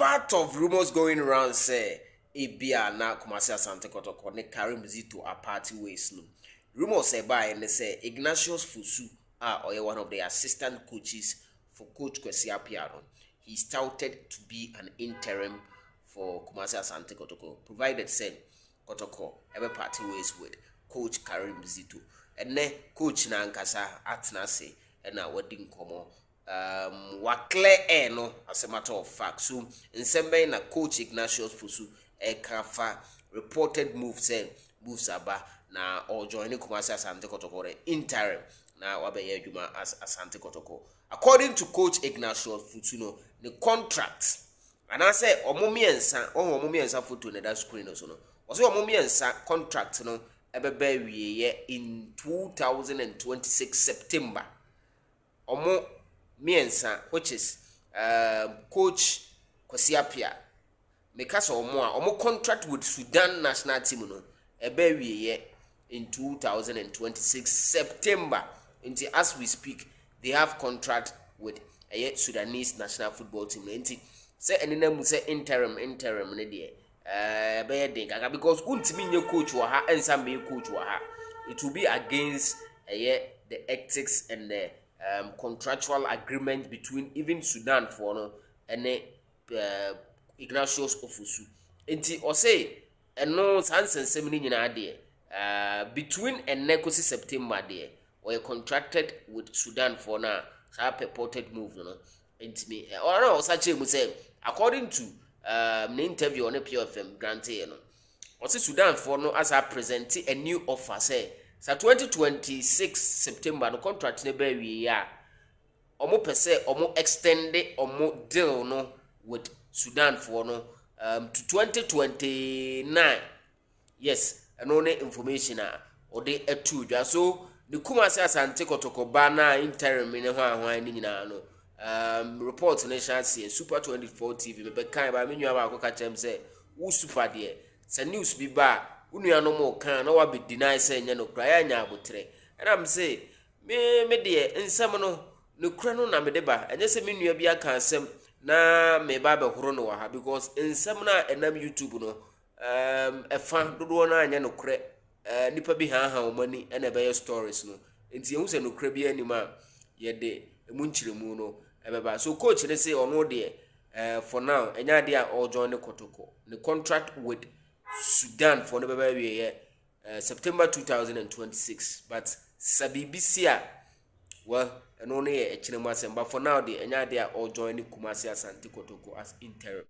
part of rumors going around say Ibia na Kumasi Asante Kotoko ne carry Mzito a party ways no. Rumors say by and they say Ignatius Fosu or one of the assistant coaches for Coach Kwesi Appiah. He is touted to be an interim for Kumasi Asante Kotoko, provided say Kotoko every party ways with Coach Karim Zito. And then Coach Nankasa Atna say and now wedding komo wakle no as a matter of fact. So in Sembe na Coach Ignatius Fosu kafa reported moves aba na or joining Kumasi Asante Kotoko interim na wabeye juma as Asante Kotoko. According to Coach Ignatius Fosu no the contract and I say omomiensa photo na that screen also no. Also omomiensa contract no ebebe in 2026 September. Omo miensa which is Coach Kwesi Appiah because omo contract with Sudan national team no ebe in 2026 September. Until as we speak they have contract with a Sudanese national football team. Until say any name say interim ne dey be dey gaga because untimi nye coach wa ha ensa me coach wa ha. It will be against the ethics and the contractual agreement between even Sudan for no and Ignatius Fosu. Enti o say eno sansen semini nyina de between Nekosi September there we contracted with Sudan for now. So purported move no. Enti me or no such a say according to the interview on the PFM granted no. O say Sudan for no as I present a new offer say so 2026 September no contract ne ba wi ya omo pese omo extend omo deal no with Sudan for no to 2029. Yes, and only information or they etu dwa so the Kumasi Asante Kotoko bana interim ne ho ni nyina no report nation say Super 24 TV me be kan ba me nwa ba ko ka chem say wo super de say news bi ba unu no mo kan na wa be deny say nya no kra ya nya abotre and am say me de nsam no kra no na me de ba enye say me nua bi aka asem na me ba be horo no wa ha because nsam na enam YouTube no efa dodo na anya no kra nipa bi ha o mani na be stories no enti ehu say no kra bi anima ye de emu nchiremu no ebeba so coach ne say ono de for now enya de a all join the Kotoko the contract with Sudan for the baby September 2026 but sabibisia well and only a chinema but for now the enya they are all joining Kumasi Asante Kotoko as interim.